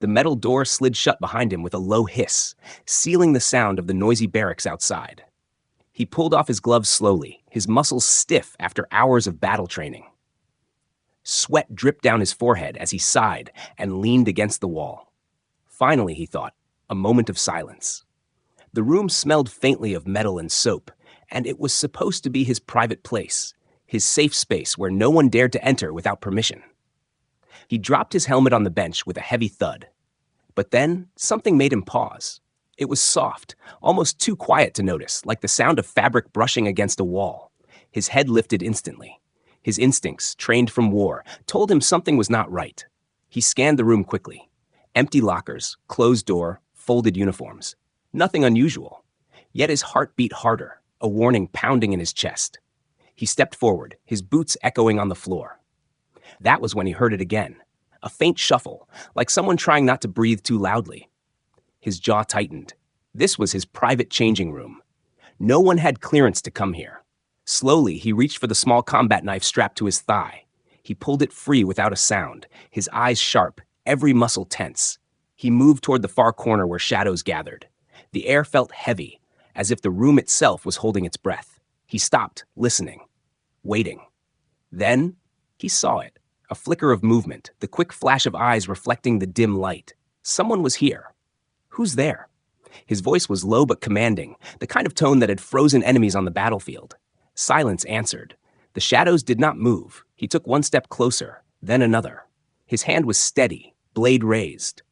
The metal door slid shut behind him with a low hiss, sealing the sound of the noisy barracks outside. He pulled off his gloves slowly, his muscles stiff after hours of battle training. Sweat dripped down his forehead as he sighed and leaned against the wall. Finally, he thought, a moment of silence. The room smelled faintly of metal and soap, and it was supposed to be his private place, his safe space where no one dared to enter without permission. He dropped his helmet on the bench with a heavy thud. But then, something made him pause. It was soft, almost too quiet to notice, like the sound of fabric brushing against a wall. His head lifted instantly. His instincts, trained from war, told him something was not right. He scanned the room quickly. Empty lockers, closed door, folded uniforms. Nothing unusual. Yet his heart beat harder, a warning pounding in his chest. He stepped forward, his boots echoing on the floor. That was when he heard it again. A faint shuffle, like someone trying not to breathe too loudly. His jaw tightened. This was his private changing room. No one had clearance to come here. Slowly, he reached for the small combat knife strapped to his thigh. He pulled it free without a sound, his eyes sharp, every muscle tense. He moved toward the far corner where shadows gathered. The air felt heavy, as if the room itself was holding its breath. He stopped, listening, waiting. Then, he saw it. A flicker of movement, the quick flash of eyes reflecting the dim light. Someone was here. Who's there? His voice was low but commanding, the kind of tone that had frozen enemies on the battlefield. Silence answered. The shadows did not move. He took one step closer, then another. His hand was steady, blade raised.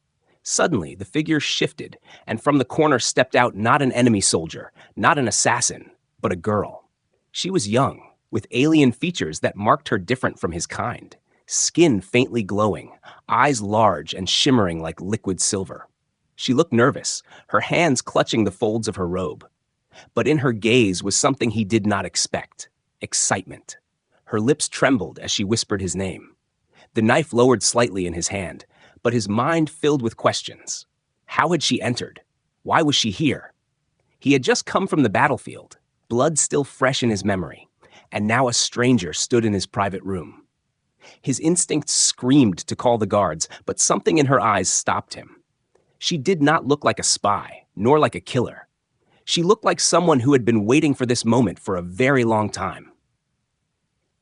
Suddenly, the figure shifted, and from the corner stepped out not an enemy soldier, not an assassin, but a girl. She was young, with alien features that marked her different from his kind. Skin faintly glowing, eyes large and shimmering like liquid silver. She looked nervous, her hands clutching the folds of her robe. But in her gaze was something he did not expect: excitement. Her lips trembled as she whispered his name. The knife lowered slightly in his hand, but his mind filled with questions. How had she entered? Why was she here? He had just come from the battlefield, blood still fresh in his memory, and now a stranger stood in his private room. His instincts screamed to call the guards, but something in her eyes stopped him. She did not look like a spy, nor like a killer. She looked like someone who had been waiting for this moment for a very long time.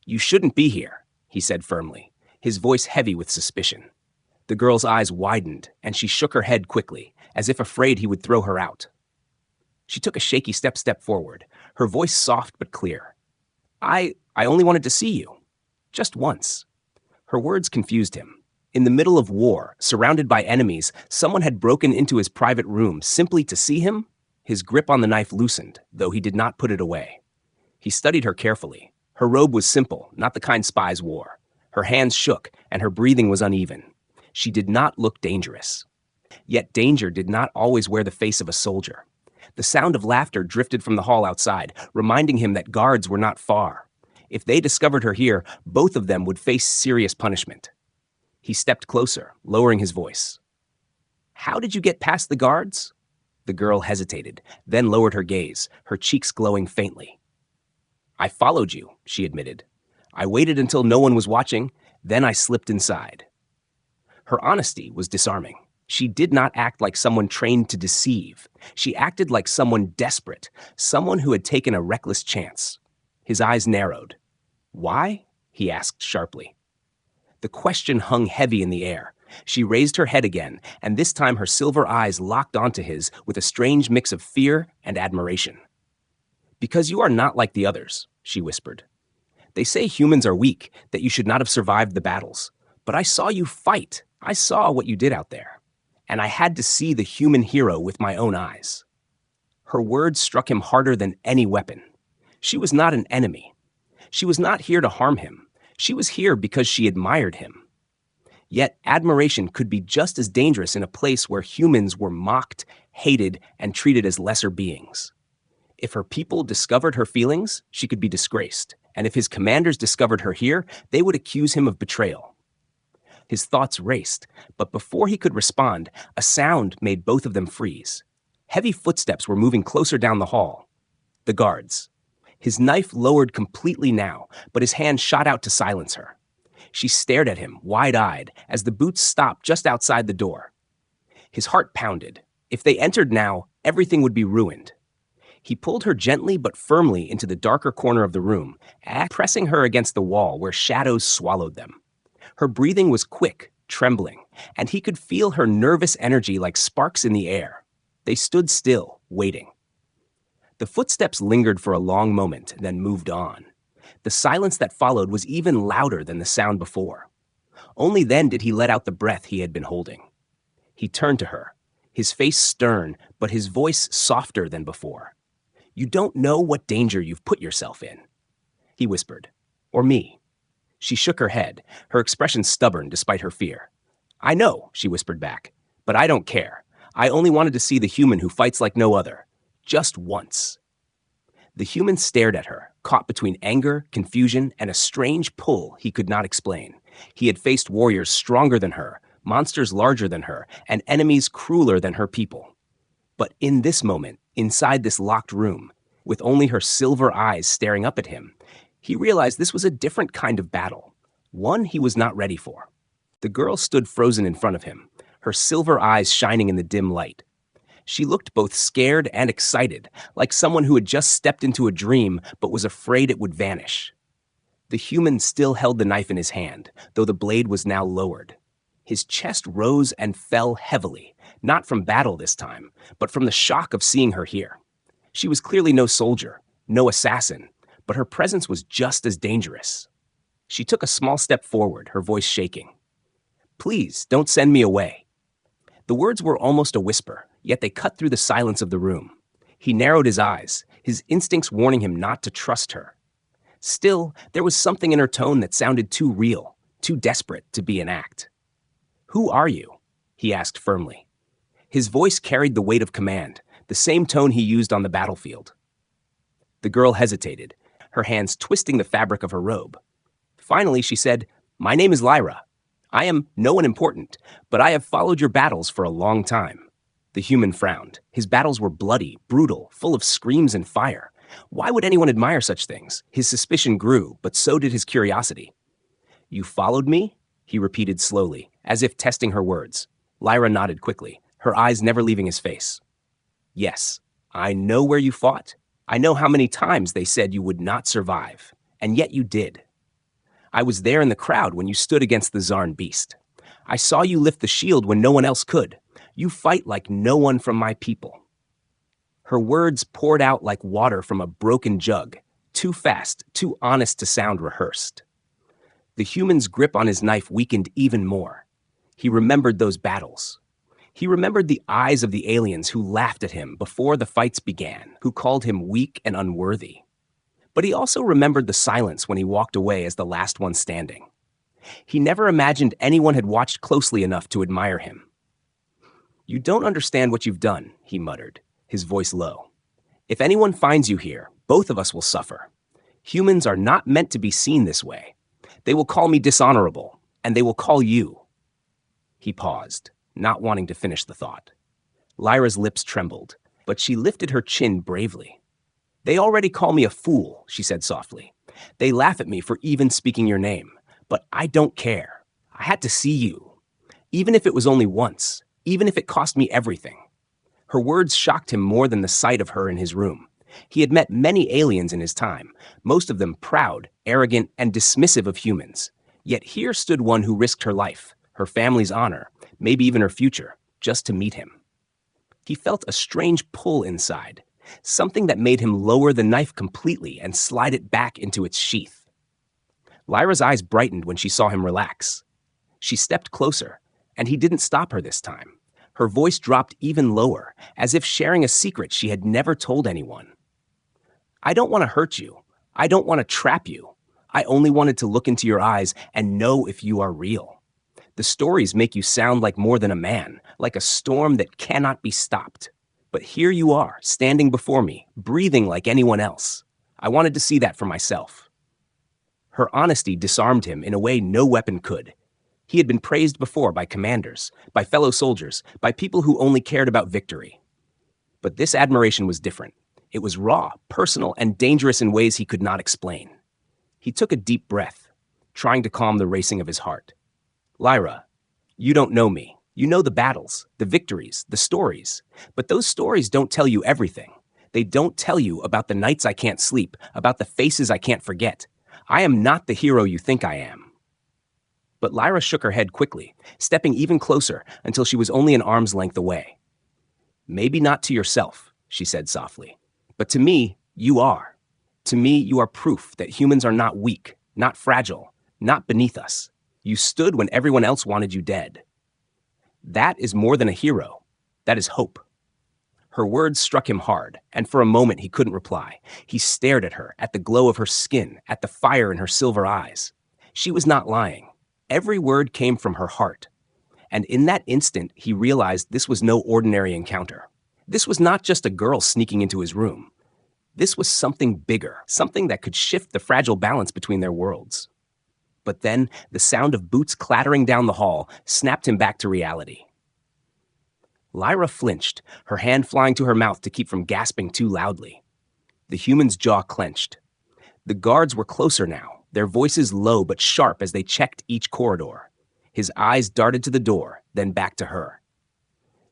"You shouldn't be here," he said firmly, his voice heavy with suspicion. The girl's eyes widened, and she shook her head quickly, as if afraid he would throw her out. She took a shaky step forward, her voice soft but clear. I only wanted to see you. Just once." Her words confused him. In the middle of war, surrounded by enemies, someone had broken into his private room simply to see him? His grip on the knife loosened, though he did not put it away. He studied her carefully. Her robe was simple, not the kind spies wore. Her hands shook, and her breathing was uneven. She did not look dangerous. Yet danger did not always wear the face of a soldier. The sound of laughter drifted from the hall outside, reminding him that guards were not far. If they discovered her here, both of them would face serious punishment. He stepped closer, lowering his voice. "How did you get past the guards?" The girl hesitated, then lowered her gaze, her cheeks glowing faintly. "I followed you," she admitted. "I waited until no one was watching, then I slipped inside." Her honesty was disarming. She did not act like someone trained to deceive. She acted like someone desperate, someone who had taken a reckless chance. His eyes narrowed. "Why?" he asked sharply. The question hung heavy in the air. She raised her head again, and this time her silver eyes locked onto his with a strange mix of fear and admiration. "Because you are not like the others," she whispered. "They say humans are weak, that you should not have survived the battles. But I saw you fight. I saw what you did out there. And I had to see the human hero with my own eyes." Her words struck him harder than any weapon. She was not an enemy. She was not here to harm him. She was here because she admired him. Yet admiration could be just as dangerous in a place where humans were mocked, hated, and treated as lesser beings. If her people discovered her feelings, she could be disgraced. And if his commanders discovered her here, they would accuse him of betrayal. His thoughts raced, but before he could respond, a sound made both of them freeze. Heavy footsteps were moving closer down the hall. The guards. His knife lowered completely now, but his hand shot out to silence her. She stared at him, wide-eyed, as the boots stopped just outside the door. His heart pounded. If they entered now, everything would be ruined. He pulled her gently but firmly into the darker corner of the room, pressing her against the wall where shadows swallowed them. Her breathing was quick, trembling, and he could feel her nervous energy like sparks in the air. They stood still, waiting. The footsteps lingered for a long moment, then moved on. The silence that followed was even louder than the sound before. Only then did he let out the breath he had been holding. He turned to her, his face stern, but his voice softer than before. "You don't know what danger you've put yourself in," he whispered. "Or me." She shook her head, her expression stubborn despite her fear. "I know," she whispered back, "but I don't care. I only wanted to see the human who fights like no other. Just once." The human stared at her, caught between anger, confusion, and a strange pull he could not explain. He had faced warriors stronger than her, monsters larger than her, and enemies crueler than her people. But in this moment, inside this locked room, with only her silver eyes staring up at him, he realized this was a different kind of battle, one he was not ready for. The girl stood frozen in front of him, her silver eyes shining in the dim light. She looked both scared and excited, like someone who had just stepped into a dream but was afraid it would vanish. The human still held the knife in his hand, though the blade was now lowered. His chest rose and fell heavily, not from battle this time, but from the shock of seeing her here. She was clearly no soldier, no assassin, but her presence was just as dangerous. She took a small step forward, her voice shaking. "Please, don't send me away." The words were almost a whisper, yet they cut through the silence of the room. He narrowed his eyes, his instincts warning him not to trust her. Still, there was something in her tone that sounded too real, too desperate to be an act. "Who are you?" he asked firmly. His voice carried the weight of command, the same tone he used on the battlefield. The girl hesitated, her hands twisting the fabric of her robe. Finally, she said, "My name is Lyra. I am no one important, but I have followed your battles for a long time." The human frowned. His battles were bloody, brutal, full of screams and fire. Why would anyone admire such things? His suspicion grew, but so did his curiosity. "You followed me?" he repeated slowly, as if testing her words. Lyra nodded quickly, her eyes never leaving his face. "Yes, I know where you fought. I know how many times they said you would not survive, and yet you did. I was there in the crowd when you stood against the Zarn beast. I saw you lift the shield when no one else could. You fight like no one from my people." Her words poured out like water from a broken jug, too fast, too honest to sound rehearsed. The human's grip on his knife weakened even more. He remembered those battles. He remembered the eyes of the aliens who laughed at him before the fights began, who called him weak and unworthy. But he also remembered the silence when he walked away as the last one standing. He never imagined anyone had watched closely enough to admire him. "You don't understand what you've done," he muttered, his voice low. "If anyone finds you here, both of us will suffer. Humans are not meant to be seen this way. They will call me dishonorable, and they will call you." He paused, not wanting to finish the thought. Lyra's lips trembled, but she lifted her chin bravely. "They already call me a fool," she said softly. "They laugh at me for even speaking your name, but I don't care. I had to see you. Even if it was only once, even if it cost me everything." Her words shocked him more than the sight of her in his room. He had met many aliens in his time, most of them proud, arrogant, and dismissive of humans. Yet here stood one who risked her life, her family's honor, maybe even her future, just to meet him. He felt a strange pull inside, something that made him lower the knife completely and slide it back into its sheath. Lyra's eyes brightened when she saw him relax. She stepped closer, and he didn't stop her this time. Her voice dropped even lower, as if sharing a secret she had never told anyone. "I don't want to hurt you. I don't want to trap you. I only wanted to look into your eyes and know if you are real. The stories make you sound like more than a man, like a storm that cannot be stopped. But here you are, standing before me, breathing like anyone else. I wanted to see that for myself." Her honesty disarmed him in a way no weapon could. He had been praised before by commanders, by fellow soldiers, by people who only cared about victory. But this admiration was different. It was raw, personal, and dangerous in ways he could not explain. He took a deep breath, trying to calm the racing of his heart. "Lyra, you don't know me. You know the battles, the victories, the stories. But those stories don't tell you everything. They don't tell you about the nights I can't sleep, about the faces I can't forget. I am not the hero you think I am. But Lyra shook her head quickly, stepping even closer until she was only an arm's length away. Maybe not to yourself, she said softly, but to me, you are. To me, you are proof that humans are not weak, not fragile, not beneath us. You stood when everyone else wanted you dead. That is more than a hero. That is hope. Her words struck him hard, and for a moment he couldn't reply. He stared at her, at the glow of her skin, at the fire in her silver eyes. She was not lying. Every word came from her heart. And in that instant, he realized this was no ordinary encounter. This was not just a girl sneaking into his room. This was something bigger, something that could shift the fragile balance between their worlds. But then, the sound of boots clattering down the hall snapped him back to reality. Lyra flinched, her hand flying to her mouth to keep from gasping too loudly. The human's jaw clenched. The guards were closer now, their voices low but sharp as they checked each corridor. His eyes darted to the door, then back to her.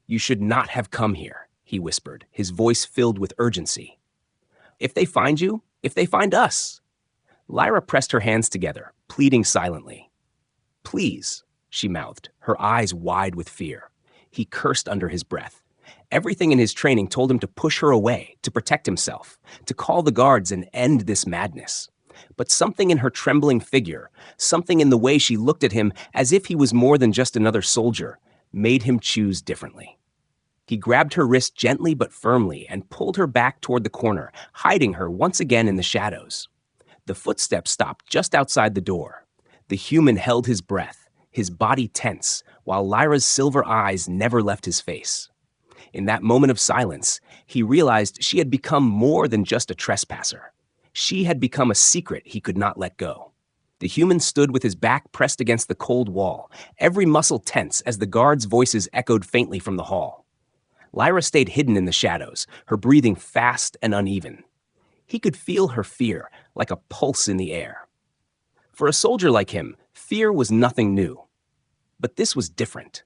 "You should not have come here," he whispered, his voice filled with urgency. "If they find you, if they find us." Lyra pressed her hands together, pleading silently. "Please," she mouthed, her eyes wide with fear. He cursed under his breath. Everything in his training told him to push her away, to protect himself, to call the guards and end this madness. But something in her trembling figure, something in the way she looked at him as if he was more than just another soldier, made him choose differently. He grabbed her wrist gently but firmly and pulled her back toward the corner, hiding her once again in the shadows. The footsteps stopped just outside the door. The human held his breath, his body tense, while Lyra's silver eyes never left his face. In that moment of silence, he realized she had become more than just a trespasser. She had become a secret he could not let go. The human stood with his back pressed against the cold wall, every muscle tense as the guards' voices echoed faintly from the hall. Lyra stayed hidden in the shadows, her breathing fast and uneven. He could feel her fear, like a pulse in the air. For a soldier like him, fear was nothing new. But this was different.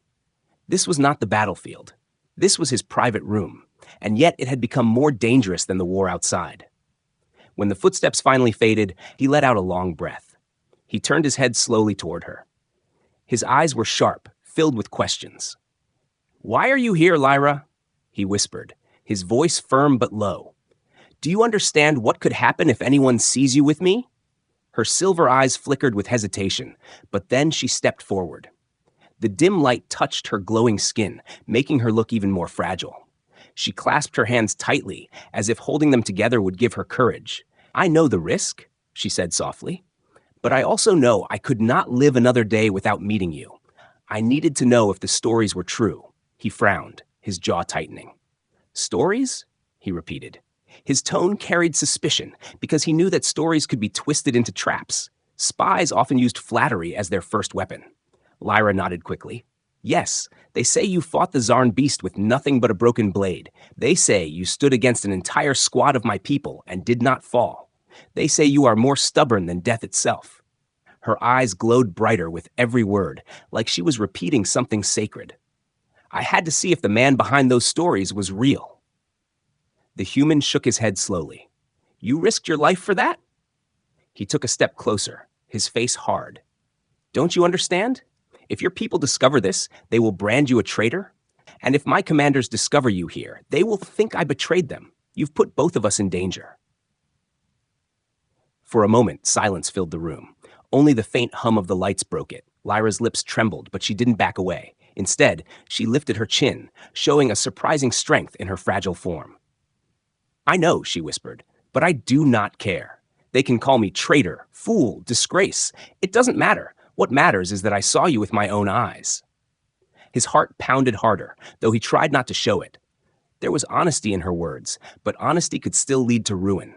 This was not the battlefield. This was his private room, and yet it had become more dangerous than the war outside. When the footsteps finally faded, he let out a long breath. He turned his head slowly toward her. His eyes were sharp, filled with questions. "Why are you here, Lyra?" he whispered, his voice firm but low. "Do you understand what could happen if anyone sees you with me?" Her silver eyes flickered with hesitation, but then she stepped forward. The dim light touched her glowing skin, making her look even more fragile. She clasped her hands tightly, as if holding them together would give her courage. "I know the risk," she said softly, "but I also know I could not live another day without meeting you. I needed to know if the stories were true." He frowned, his jaw tightening. "Stories?" he repeated. His tone carried suspicion, because he knew that stories could be twisted into traps. Spies often used flattery as their first weapon. Lyra nodded quickly. "Yes, they say you fought the Zarn beast with nothing but a broken blade. They say you stood against an entire squad of my people and did not fall. They say you are more stubborn than death itself." Her eyes glowed brighter with every word, like she was repeating something sacred. "I had to see if the man behind those stories was real." The human shook his head slowly. "You risked your life for that?" He took a step closer, his face hard. "Don't you understand? If your people discover this, they will brand you a traitor. And if my commanders discover you here, they will think I betrayed them. You've put both of us in danger." For a moment, silence filled the room. Only the faint hum of the lights broke it. Lyra's lips trembled, but she didn't back away. Instead, she lifted her chin, showing a surprising strength in her fragile form. "I know," she whispered, "but I do not care. They can call me traitor, fool, disgrace. It doesn't matter. What matters is that I saw you with my own eyes." His heart pounded harder, though he tried not to show it. There was honesty in her words, but honesty could still lead to ruin.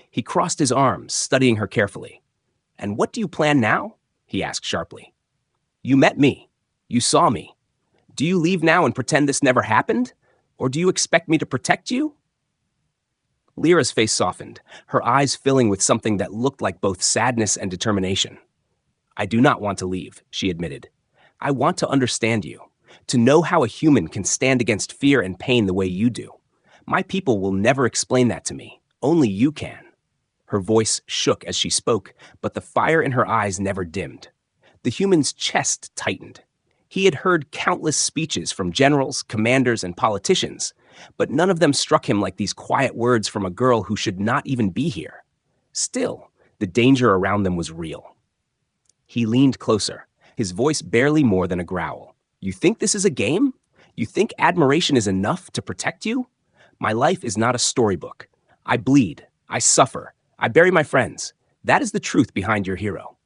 He crossed his arms, studying her carefully. "And what do you plan now?" he asked sharply. "You met me. You saw me. Do you leave now and pretend this never happened? Or do you expect me to protect you?" Lyra's face softened, her eyes filling with something that looked like both sadness and determination. "I do not want to leave," she admitted. "I want to understand you. To know how a human can stand against fear and pain the way you do. My people will never explain that to me. Only you can." Her voice shook as she spoke, but the fire in her eyes never dimmed. The human's chest tightened. He had heard countless speeches from generals, commanders, and politicians, but none of them struck him like these quiet words from a girl who should not even be here. Still, the danger around them was real. He leaned closer, his voice barely more than a growl. "You think this is a game? You think admiration is enough to protect you? My life is not a storybook. I bleed. I suffer. I bury my friends. That is the truth behind your hero."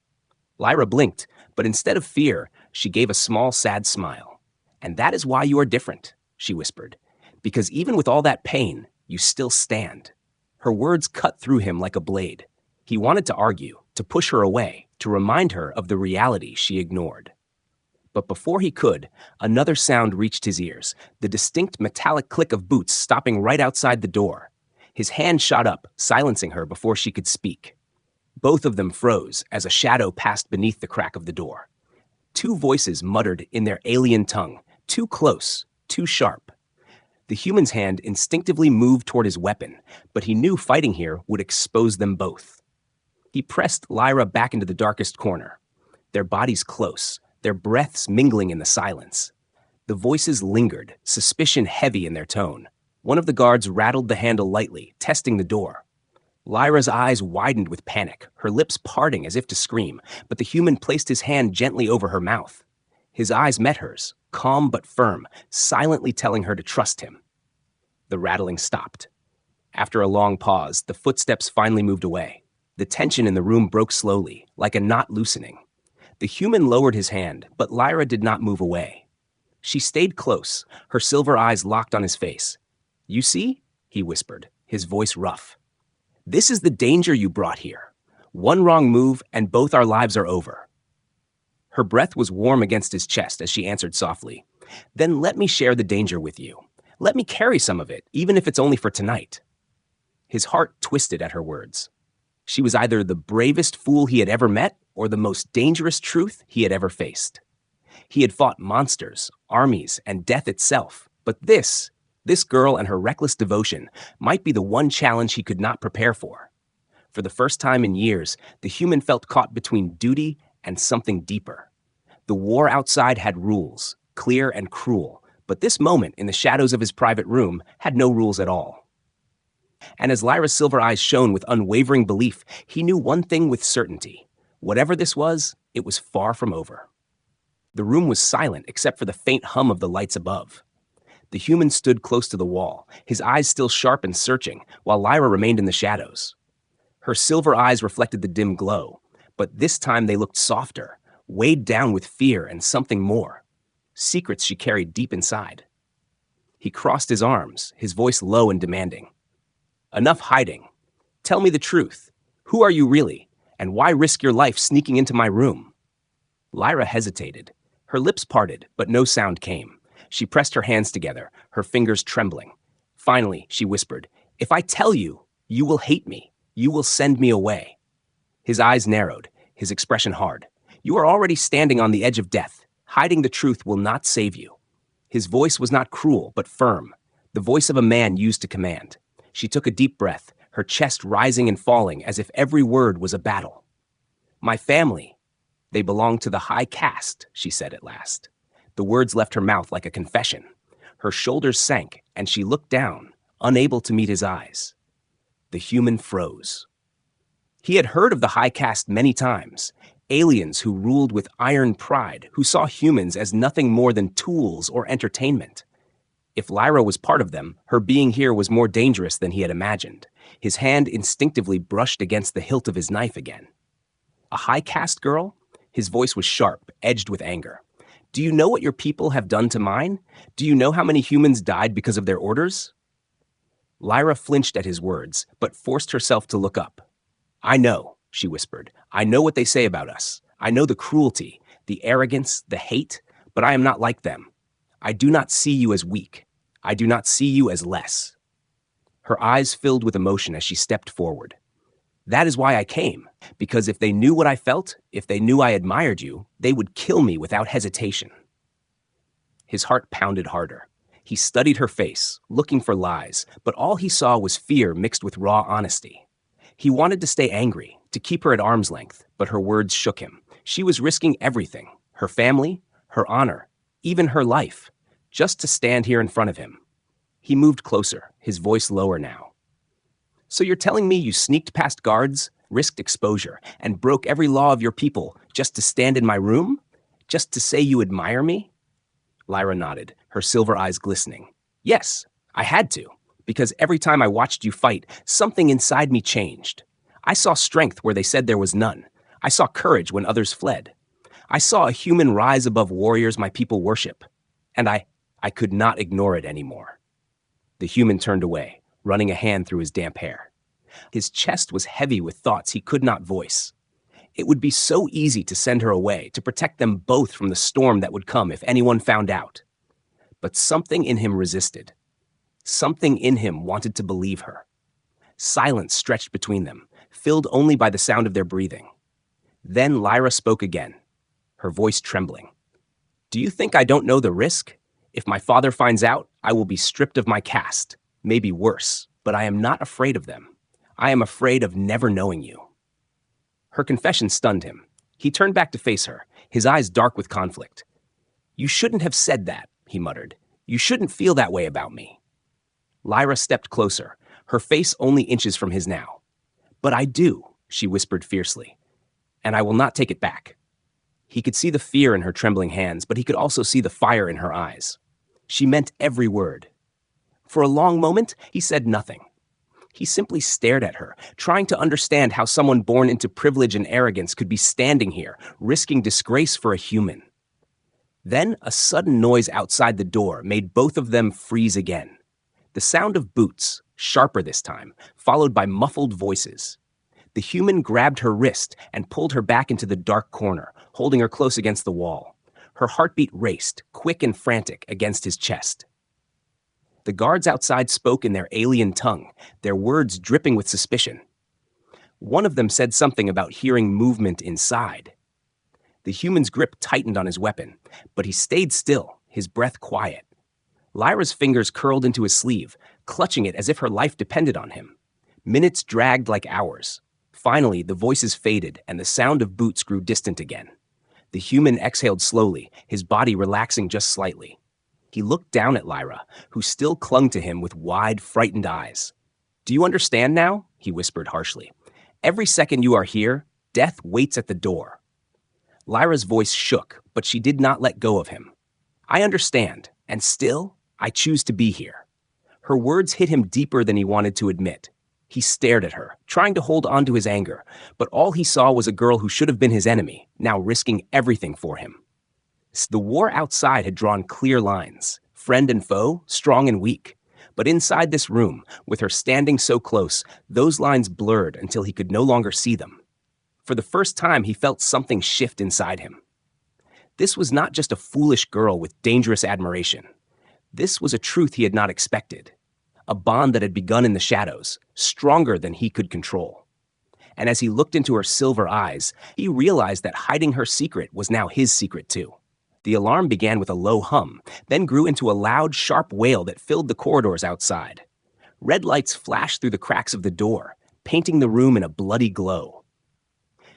Lyra blinked, but instead of fear, she gave a small, sad smile. "And that is why you are different," she whispered. "Because even with all that pain, you still stand." Her words cut through him like a blade. He wanted to argue, to push her away, to remind her of the reality she ignored. But before he could, another sound reached his ears, the distinct metallic click of boots stopping right outside the door. His hand shot up, silencing her before she could speak. Both of them froze as a shadow passed beneath the crack of the door. Two voices muttered in their alien tongue, too close, too sharp. The human's hand instinctively moved toward his weapon, but he knew fighting here would expose them both. He pressed Lyra back into the darkest corner. Their bodies close, their breaths mingling in the silence. The voices lingered, suspicion heavy in their tone. One of the guards rattled the handle lightly, testing the door. Lyra's eyes widened with panic, her lips parting as if to scream, but the human placed his hand gently over her mouth. His eyes met hers, calm but firm, silently telling her to trust him. The rattling stopped. After a long pause, the footsteps finally moved away. The tension in the room broke slowly, like a knot loosening. The human lowered his hand, but Lyra did not move away. She stayed close, her silver eyes locked on his face. "You see?" he whispered, his voice rough. "This is the danger you brought here. One wrong move, and both our lives are over." Her breath was warm against his chest as she answered softly, "Then let me share the danger with you. Let me carry some of it, even if it's only for tonight." His heart twisted at her words. She was either the bravest fool he had ever met or the most dangerous truth he had ever faced. He had fought monsters, armies, and death itself, but this girl and her reckless devotion might be the one challenge he could not prepare for. For the first time in years, the human felt caught between duty and something deeper. The war outside had rules, clear and cruel, but this moment in the shadows of his private room had no rules at all. And as Lyra's silver eyes shone with unwavering belief, he knew one thing with certainty. Whatever this was, it was far from over. The room was silent except for the faint hum of the lights above. The human stood close to the wall, his eyes still sharp and searching, while Lyra remained in the shadows. Her silver eyes reflected the dim glow, but this time they looked softer, weighed down with fear and something more. Secrets she carried deep inside. He crossed his arms, his voice low and demanding. "Enough hiding. Tell me the truth. Who are you really, and why risk your life sneaking into my room?" Lyra hesitated. Her lips parted, but no sound came. She pressed her hands together, her fingers trembling. Finally, she whispered, "If I tell you, you will hate me. You will send me away." His eyes narrowed, his expression hard. "You are already standing on the edge of death. Hiding the truth will not save you." His voice was not cruel, but firm, the voice of a man used to command. She took a deep breath, her chest rising and falling as if every word was a battle. "My family, they belong to the high caste," she said at last. The words left her mouth like a confession. Her shoulders sank, and she looked down, unable to meet his eyes. The human froze. He had heard of the high caste many times, aliens who ruled with iron pride, who saw humans as nothing more than tools or entertainment. If Lyra was part of them, her being here was more dangerous than he had imagined. His hand instinctively brushed against the hilt of his knife again. "A high caste girl?" His voice was sharp, edged with anger. "Do you know what your people have done to mine? Do you know how many humans died because of their orders?" Lyra flinched at his words, but forced herself to look up. "I know," she whispered. "I know what they say about us. I know the cruelty, the arrogance, the hate, but I am not like them. I do not see you as weak. I do not see you as less." Her eyes filled with emotion as she stepped forward. "That is why I came, because if they knew what I felt, if they knew I admired you, they would kill me without hesitation." His heart pounded harder. He studied her face, looking for lies, but all he saw was fear mixed with raw honesty. He wanted to stay angry, to keep her at arm's length, but her words shook him. She was risking everything, her family, her honor, even her life, just to stand here in front of him. He moved closer, his voice lower now. So you're telling me you sneaked past guards, risked exposure, and broke every law of your people just to stand in my room? Just to say you admire me? Lyra nodded, her silver eyes glistening. Yes, I had to, because every time I watched you fight, something inside me changed. I saw strength where they said there was none. I saw courage when others fled. I saw a human rise above warriors my people worship. And I could not ignore it anymore. The human turned away, running a hand through his damp hair. His chest was heavy with thoughts he could not voice. It would be so easy to send her away, to protect them both from the storm that would come if anyone found out. But something in him resisted. Something in him wanted to believe her. Silence stretched between them, filled only by the sound of their breathing. Then Lyra spoke again, her voice trembling. Do you think I don't know the risk? If my father finds out, I will be stripped of my caste, maybe worse, but I am not afraid of them. I am afraid of never knowing you. Her confession stunned him. He turned back to face her, his eyes dark with conflict. You shouldn't have said that, he muttered. You shouldn't feel that way about me. Lyra stepped closer, her face only inches from his now. But I do, she whispered fiercely, and I will not take it back. He could see the fear in her trembling hands, but he could also see the fire in her eyes. She meant every word. For a long moment, he said nothing. He simply stared at her, trying to understand how someone born into privilege and arrogance could be standing here, risking disgrace for a human. Then a sudden noise outside the door made both of them freeze again. The sound of boots, sharper this time, followed by muffled voices. The human grabbed her wrist and pulled her back into the dark corner, holding her close against the wall. Her heartbeat raced, quick and frantic, against his chest. The guards outside spoke in their alien tongue, their words dripping with suspicion. One of them said something about hearing movement inside. The human's grip tightened on his weapon, but he stayed still, his breath quiet. Lyra's fingers curled into his sleeve, clutching it as if her life depended on him. Minutes dragged like hours. Finally, the voices faded, and the sound of boots grew distant again. The human exhaled slowly, his body relaxing just slightly. He looked down at Lyra, who still clung to him with wide, frightened eyes. Do you understand now? He whispered harshly. Every second you are here, death waits at the door. Lyra's voice shook, but she did not let go of him. I understand, and still, I choose to be here. Her words hit him deeper than he wanted to admit. He stared at her, trying to hold on to his anger, but all he saw was a girl who should have been his enemy, now risking everything for him. The war outside had drawn clear lines, friend and foe, strong and weak. But inside this room, with her standing so close, those lines blurred until he could no longer see them. For the first time, he felt something shift inside him. This was not just a foolish girl with dangerous admiration. This was a truth he had not expected. A bond that had begun in the shadows, stronger than he could control. And as he looked into her silver eyes, he realized that hiding her secret was now his secret too. The alarm began with a low hum, then grew into a loud, sharp wail that filled the corridors outside. Red lights flashed through the cracks of the door, painting the room in a bloody glow.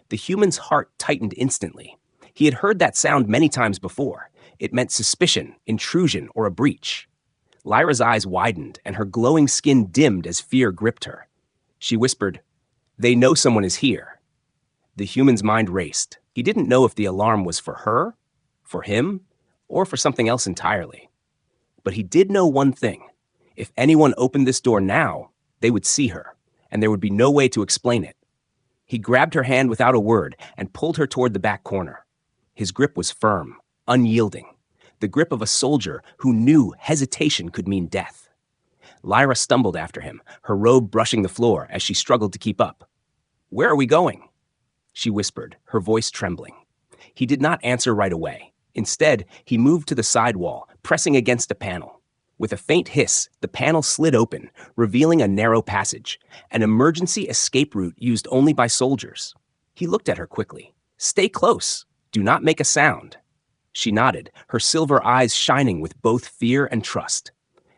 The human's heart tightened instantly. He had heard that sound many times before. It meant suspicion, intrusion, or a breach. Lyra's eyes widened, and her glowing skin dimmed as fear gripped her. She whispered, "They know someone is here." The human's mind raced. He didn't know if the alarm was for her, for him, or for something else entirely. But he did know one thing. If anyone opened this door now, they would see her, and there would be no way to explain it. He grabbed her hand without a word and pulled her toward the back corner. His grip was firm, unyielding, the grip of a soldier who knew hesitation could mean death. Lyra stumbled after him, her robe brushing the floor as she struggled to keep up. "Where are we going?" she whispered, her voice trembling. He did not answer right away. Instead, he moved to the side wall, pressing against a panel. With a faint hiss, the panel slid open, revealing a narrow passage, an emergency escape route used only by soldiers. He looked at her quickly. "Stay close. Do not make a sound." She nodded, her silver eyes shining with both fear and trust.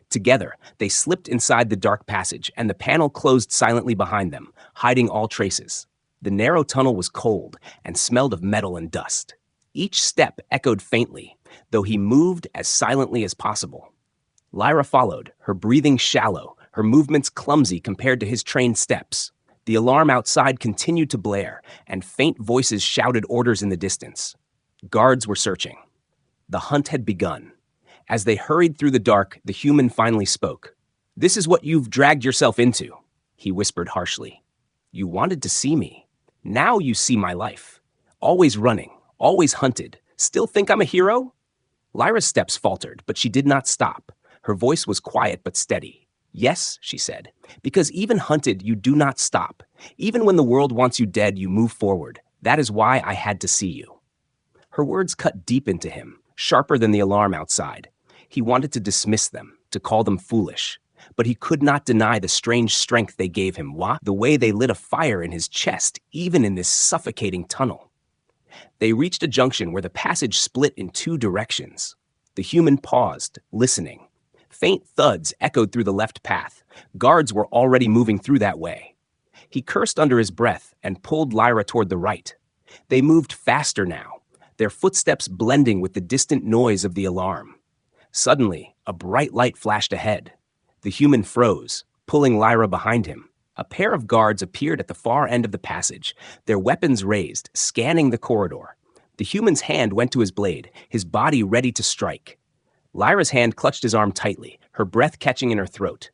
Together, they slipped inside the dark passage, and the panel closed silently behind them, hiding all traces. The narrow tunnel was cold and smelled of metal and dust. Each step echoed faintly, though he moved as silently as possible. Lyra followed, her breathing shallow, her movements clumsy compared to his trained steps. The alarm outside continued to blare, and faint voices shouted orders in the distance. Guards were searching. The hunt had begun. As they hurried through the dark, the human finally spoke. "This is what you've dragged yourself into," he whispered harshly. "You wanted to see me. Now you see my life. Always running, always hunted. Still think I'm a hero?" Lyra's steps faltered, but she did not stop. Her voice was quiet but steady. "Yes," she said, "because even hunted, you do not stop. Even when the world wants you dead, you move forward. That is why I had to see you." Her words cut deep into him, sharper than the alarm outside. He wanted to dismiss them, to call them foolish, but he could not deny the strange strength they gave him, the way they lit a fire in his chest, even in this suffocating tunnel. They reached a junction where the passage split in two directions. The human paused, listening. Faint thuds echoed through the left path. Guards were already moving through that way. He cursed under his breath and pulled Lyra toward the right. They moved faster now, their footsteps blending with the distant noise of the alarm. Suddenly, a bright light flashed ahead. The human froze, pulling Lyra behind him. A pair of guards appeared at the far end of the passage, their weapons raised, scanning the corridor. The human's hand went to his blade, his body ready to strike. Lyra's hand clutched his arm tightly, her breath catching in her throat.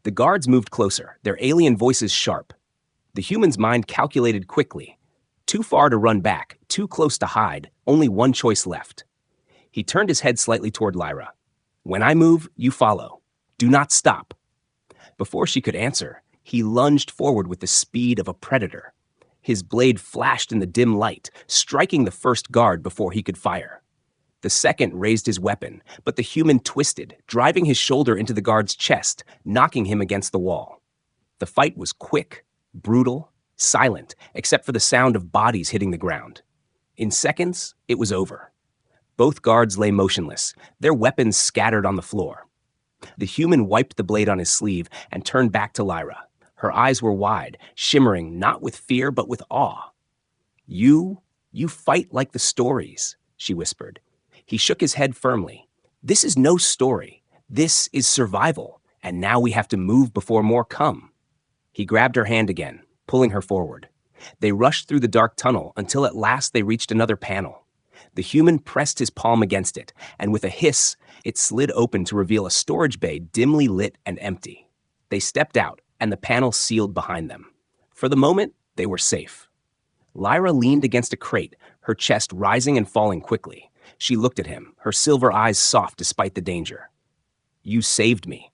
The guards moved closer, their alien voices sharp. The human's mind calculated quickly. Too far to run back, too close to hide, only one choice left. He turned his head slightly toward Lyra. "When I move, you follow. Do not stop." Before she could answer, he lunged forward with the speed of a predator. His blade flashed in the dim light, striking the first guard before he could fire. The second raised his weapon, but the human twisted, driving his shoulder into the guard's chest, knocking him against the wall. The fight was quick, brutal, silent, except for the sound of bodies hitting the ground. In seconds, it was over. Both guards lay motionless, their weapons scattered on the floor. The human wiped the blade on his sleeve and turned back to Lyra. Her eyes were wide, shimmering not with fear but with awe. You fight like the stories," she whispered. He shook his head firmly. "This is no story. This is survival, and now we have to move before more come." He grabbed her hand again, pulling her forward. They rushed through the dark tunnel until at last they reached another panel. The human pressed his palm against it, and with a hiss, it slid open to reveal a storage bay dimly lit and empty. They stepped out, and the panel sealed behind them. For the moment, they were safe. Lyra leaned against a crate, her chest rising and falling quickly. She looked at him, her silver eyes soft despite the danger. "You saved me,"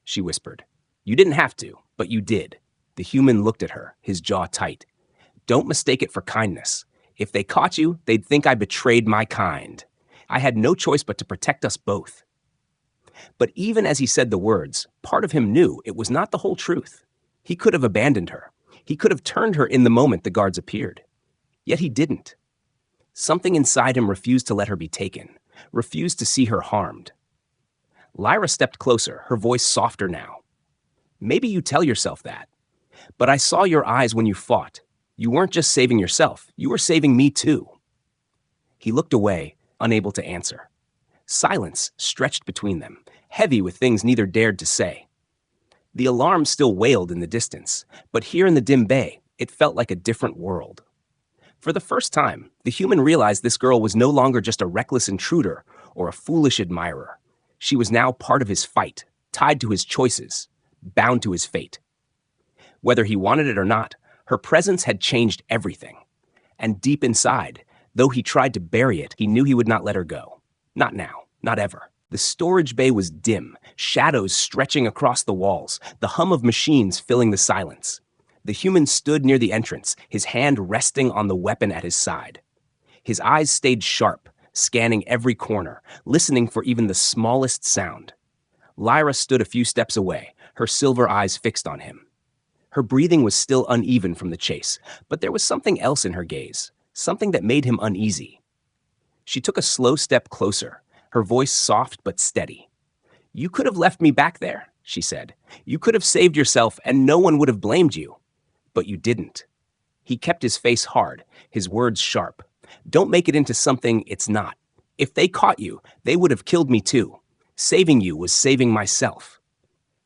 she whispered. "You didn't have to, but you did." The human looked at her, his jaw tight. "Don't mistake it for kindness. If they caught you, they'd think I betrayed my kind. I had no choice but to protect us both." But even as he said the words, part of him knew it was not the whole truth. He could have abandoned her. He could have turned her in the moment the guards appeared. Yet he didn't. Something inside him refused to let her be taken, refused to see her harmed. Lyra stepped closer, her voice softer now. "Maybe you tell yourself that. But I saw your eyes when you fought. You weren't just saving yourself, you were saving me too." He looked away, unable to answer. Silence stretched between them, heavy with things neither dared to say. The alarm still wailed in the distance, but here in the dim bay, it felt like a different world. For the first time, the human realized this girl was no longer just a reckless intruder or a foolish admirer. She was now part of his fight, tied to his choices, bound to his fate. Whether he wanted it or not, her presence had changed everything. And deep inside, though he tried to bury it, he knew he would not let her go. Not now, not ever. The storage bay was dim, shadows stretching across the walls, the hum of machines filling the silence. The human stood near the entrance, his hand resting on the weapon at his side. His eyes stayed sharp, scanning every corner, listening for even the smallest sound. Lyra stood a few steps away, her silver eyes fixed on him. Her breathing was still uneven from the chase, but there was something else in her gaze, something that made him uneasy. She took a slow step closer, her voice soft but steady. "You could have left me back there," she said. "You could have saved yourself and no one would have blamed you. But you didn't." He kept his face hard, his words sharp. "Don't make it into something it's not. If they caught you, they would have killed me too. Saving you was saving myself."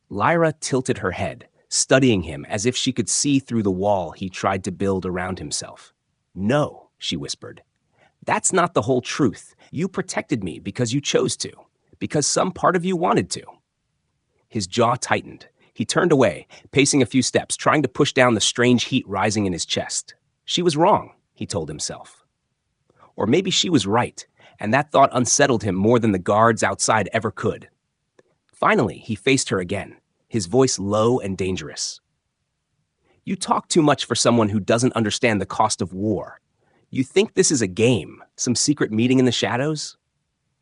Lyra tilted her head, studying him as if she could see through the wall he tried to build around himself. "No," she whispered. "That's not the whole truth. You protected me because you chose to, because some part of you wanted to." His jaw tightened. He turned away, pacing a few steps, trying to push down the strange heat rising in his chest. She was wrong, he told himself. Or maybe she was right, and that thought unsettled him more than the guards outside ever could. Finally, he faced her again, his voice low and dangerous. "You talk too much for someone who doesn't understand the cost of war. You think this is a game, some secret meeting in the shadows?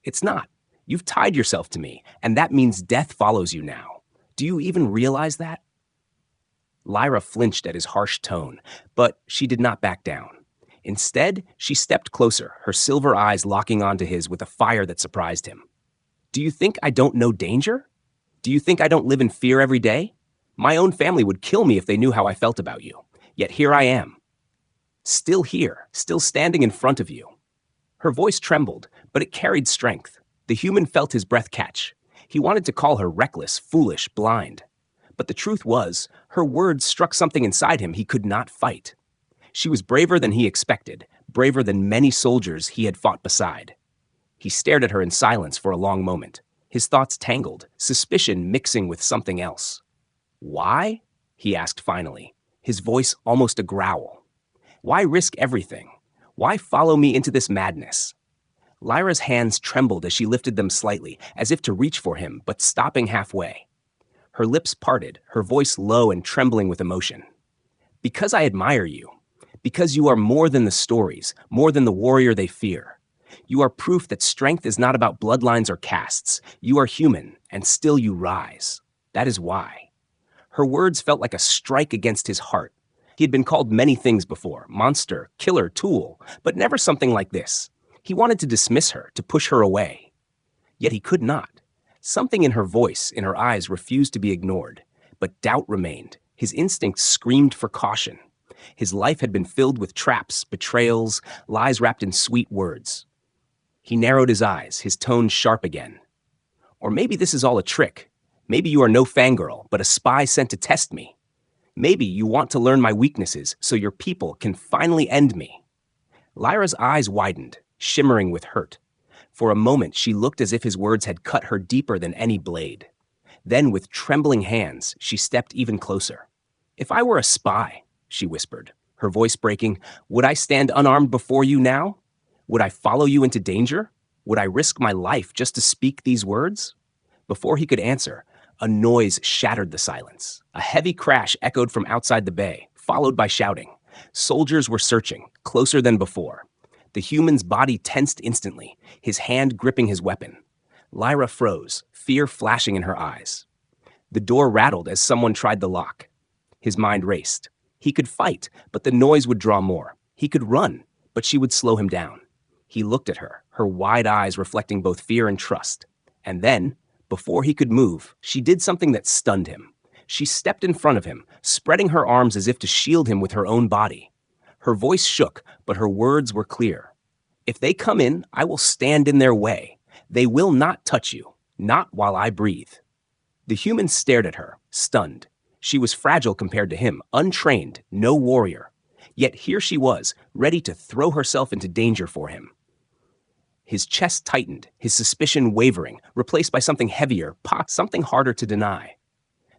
It's not. You've tied yourself to me, and that means death follows you now. Do you even realize that?" Lyra flinched at his harsh tone, but she did not back down. Instead, she stepped closer, her silver eyes locking onto his with a fire that surprised him. "Do you think I don't know danger? Do you think I don't live in fear every day? My own family would kill me if they knew how I felt about you. Yet here I am. Still here, still standing in front of you." Her voice trembled, but it carried strength. The human felt his breath catch. He wanted to call her reckless, foolish, blind. But the truth was, her words struck something inside him he could not fight. She was braver than he expected, braver than many soldiers he had fought beside. He stared at her in silence for a long moment, his thoughts tangled, suspicion mixing with something else. "Why?" he asked finally, his voice almost a growl. "Why risk everything? Why follow me into this madness?" Lyra's hands trembled as she lifted them slightly, as if to reach for him, but stopping halfway. Her lips parted, her voice low and trembling with emotion. "Because I admire you. Because you are more than the stories, more than the warrior they fear. You are proof that strength is not about bloodlines or castes. You are human, and still you rise. That is why." Her words felt like a strike against his heart. He had been called many things before, monster, killer, tool, but never something like this. He wanted to dismiss her, to push her away. Yet he could not. Something in her voice, in her eyes, refused to be ignored. But doubt remained. His instincts screamed for caution. His life had been filled with traps, betrayals, lies wrapped in sweet words. He narrowed his eyes, his tone sharp again. "Or maybe this is all a trick. Maybe you are no fangirl, but a spy sent to test me. Maybe you want to learn my weaknesses so your people can finally end me." Lyra's eyes widened, shimmering with hurt. For a moment, she looked as if his words had cut her deeper than any blade. Then, with trembling hands, she stepped even closer. "If I were a spy," she whispered, her voice breaking, "would I stand unarmed before you now? Would I follow you into danger? Would I risk my life just to speak these words?" Before he could answer, a noise shattered the silence. A heavy crash echoed from outside the bay, followed by shouting. Soldiers were searching, closer than before. The human's body tensed instantly, his hand gripping his weapon. Lyra froze, fear flashing in her eyes. The door rattled as someone tried the lock. His mind raced. He could fight, but the noise would draw more. He could run, but she would slow him down. He looked at her, her wide eyes reflecting both fear and trust. And then, before he could move, she did something that stunned him. She stepped in front of him, spreading her arms as if to shield him with her own body. Her voice shook, but her words were clear. "If they come in, I will stand in their way. They will not touch you, not while I breathe." The human stared at her, stunned. She was fragile compared to him, untrained, no warrior. Yet here she was, ready to throw herself into danger for him. His chest tightened, his suspicion wavering, replaced by something heavier, something harder to deny.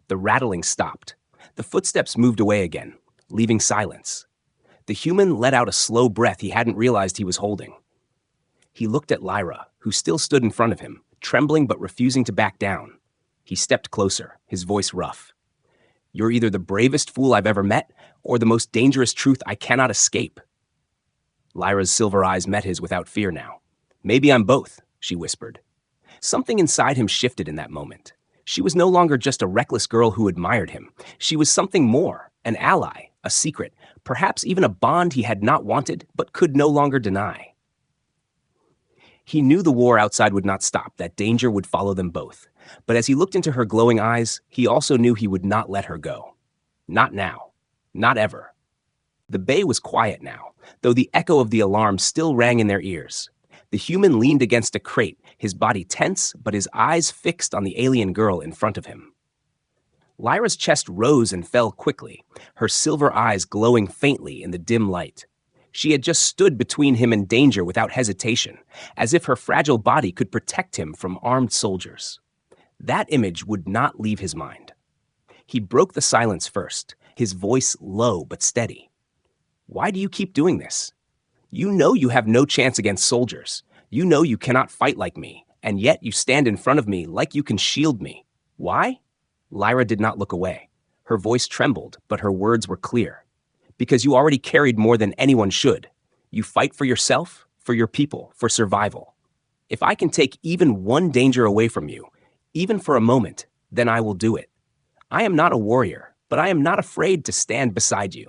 The rattling stopped. The footsteps moved away again, leaving silence. The human let out a slow breath he hadn't realized he was holding. He looked at Lyra, who still stood in front of him, trembling but refusing to back down. He stepped closer, his voice rough. "You're either the bravest fool I've ever met, or the most dangerous truth I cannot escape." Lyra's silver eyes met his without fear now. "Maybe I'm both," she whispered. Something inside him shifted in that moment. She was no longer just a reckless girl who admired him. She was something more, an ally, a secret, perhaps even a bond he had not wanted but could no longer deny. He knew the war outside would not stop, that danger would follow them both. But as he looked into her glowing eyes, he also knew he would not let her go. Not now. Not ever. The bay was quiet now, though the echo of the alarm still rang in their ears. The human leaned against a crate, his body tense, but his eyes fixed on the alien girl in front of him. Lyra's chest rose and fell quickly, her silver eyes glowing faintly in the dim light. She had just stood between him and danger without hesitation, as if her fragile body could protect him from armed soldiers. That image would not leave his mind. He broke the silence first, his voice low but steady. Why do you keep doing this? You know you have no chance against soldiers. You know you cannot fight like me, and yet you stand in front of me like you can shield me. Why? Lyra did not look away. Her voice trembled, but her words were clear. Because you already carried more than anyone should. You fight for yourself, for your people, for survival. If I can take even one danger away from you, even for a moment, then I will do it. I am not a warrior, but I am not afraid to stand beside you.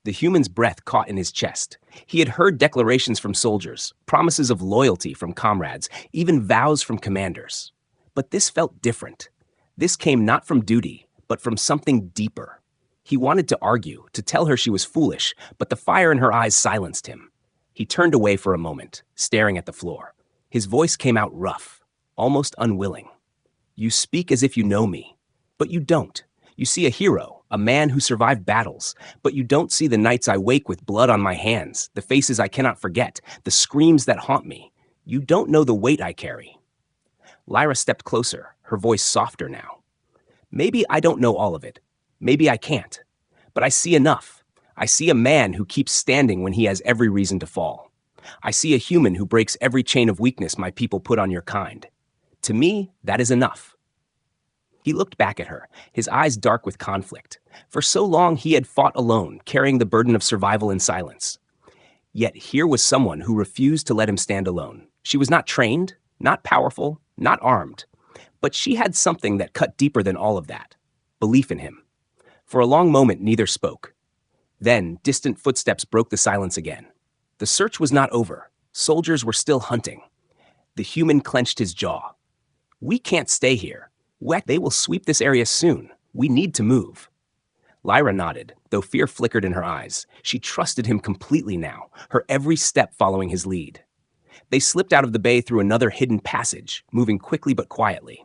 The human's breath caught in his chest. He had heard declarations from soldiers, promises of loyalty from comrades, even vows from commanders. But this felt different. This came not from duty, but from something deeper. He wanted to argue, to tell her she was foolish, but the fire in her eyes silenced him. He turned away for a moment, staring at the floor. His voice came out rough, almost unwilling. You speak as if you know me, but you don't. You see a hero, a man who survived battles, but you don't see the nights I wake with blood on my hands, the faces I cannot forget, the screams that haunt me. You don't know the weight I carry. Lyra stepped closer, her voice softer now. Maybe I don't know all of it. Maybe I can't. But I see enough. I see a man who keeps standing when he has every reason to fall. I see a human who breaks every chain of weakness my people put on your kind. To me, that is enough. He looked back at her, his eyes dark with conflict. For so long he had fought alone, carrying the burden of survival in silence. Yet here was someone who refused to let him stand alone. She was not trained, not powerful, not armed. But she had something that cut deeper than all of that. Belief in him. For a long moment, neither spoke. Then, distant footsteps broke the silence again. The search was not over. Soldiers were still hunting. The human clenched his jaw. We can't stay here. They will sweep this area soon. We need to move. Lyra nodded, though fear flickered in her eyes. She trusted him completely now, her every step following his lead. They slipped out of the bay through another hidden passage, moving quickly but quietly.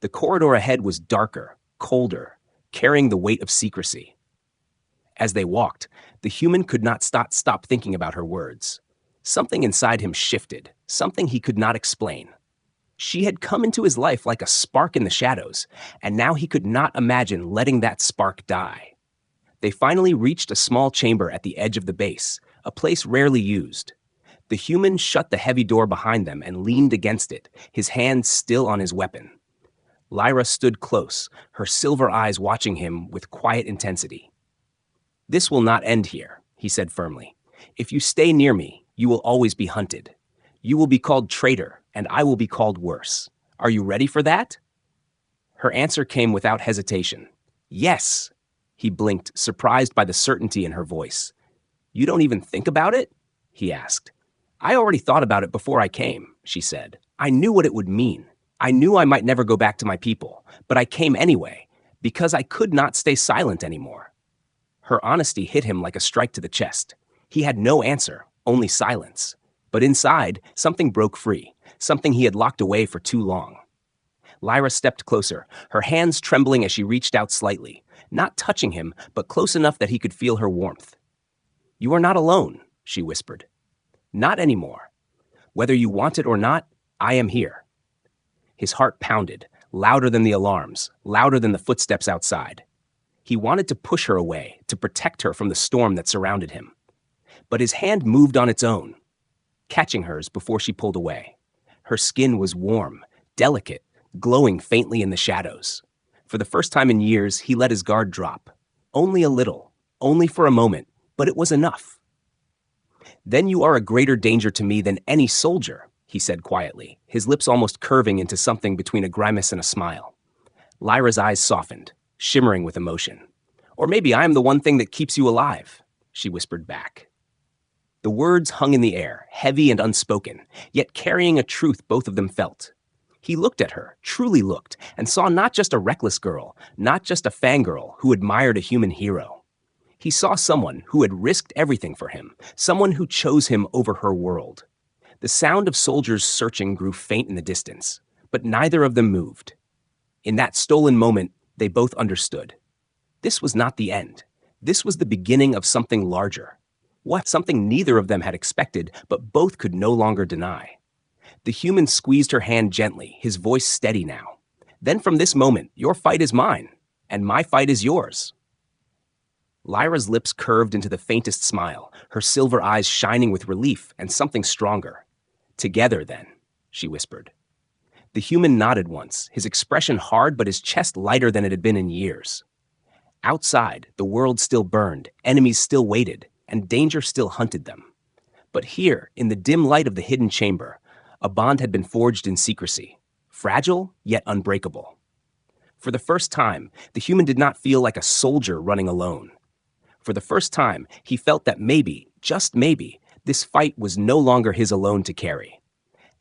The corridor ahead was darker, colder, carrying the weight of secrecy. As they walked, the human could not stop thinking about her words. Something inside him shifted, something he could not explain. She had come into his life like a spark in the shadows, and now he could not imagine letting that spark die. They finally reached a small chamber at the edge of the base, a place rarely used. The human shut the heavy door behind them and leaned against it, his hand still on his weapon. Lyra stood close, her silver eyes watching him with quiet intensity. This will not end here, he said firmly. If you stay near me, you will always be hunted. You will be called traitor, and I will be called worse. Are you ready for that? Her answer came without hesitation. Yes. He blinked, surprised by the certainty in her voice. You don't even think about it? He asked. I already thought about it before I came, she said. I knew what it would mean. I knew I might never go back to my people, but I came anyway, because I could not stay silent anymore. Her honesty hit him like a strike to the chest. He had no answer, only silence. But inside, something broke free, something he had locked away for too long. Lyra stepped closer, her hands trembling as she reached out slightly, not touching him, but close enough that he could feel her warmth. You are not alone, she whispered. Not anymore. Whether you want it or not, I am here. His heart pounded, louder than the alarms, louder than the footsteps outside. He wanted to push her away, to protect her from the storm that surrounded him. But his hand moved on its own, catching hers before she pulled away. Her skin was warm, delicate, glowing faintly in the shadows. For the first time in years, he let his guard drop. Only a little, only for a moment, but it was enough. Then you are a greater danger to me than any soldier, he said quietly, his lips almost curving into something between a grimace and a smile. Lyra's eyes softened, shimmering with emotion. Or maybe I am the one thing that keeps you alive, she whispered back. The words hung in the air, heavy and unspoken, yet carrying a truth both of them felt. He looked at her, truly looked, and saw not just a reckless girl, not just a fangirl who admired a human hero. He saw someone who had risked everything for him, someone who chose him over her world. The sound of soldiers searching grew faint in the distance, but neither of them moved. In that stolen moment, they both understood. This was not the end. This was the beginning of something larger. What? Something neither of them had expected, but both could no longer deny. The human squeezed her hand gently, his voice steady now. Then from this moment, your fight is mine, and my fight is yours. Lyra's lips curved into the faintest smile, her silver eyes shining with relief and something stronger. Together, then, she whispered. The human nodded once, his expression hard but his chest lighter than it had been in years. Outside, the world still burned, enemies still waited, and danger still hunted them. But here, in the dim light of the hidden chamber, a bond had been forged in secrecy, fragile yet unbreakable. For the first time, the human did not feel like a soldier running alone. For the first time, he felt that maybe, just maybe, this fight was no longer his alone to carry.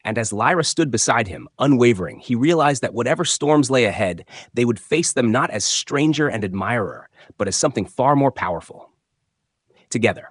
And as Lyra stood beside him, unwavering, he realized that whatever storms lay ahead, they would face them not as stranger and admirer, but as something far more powerful. Together,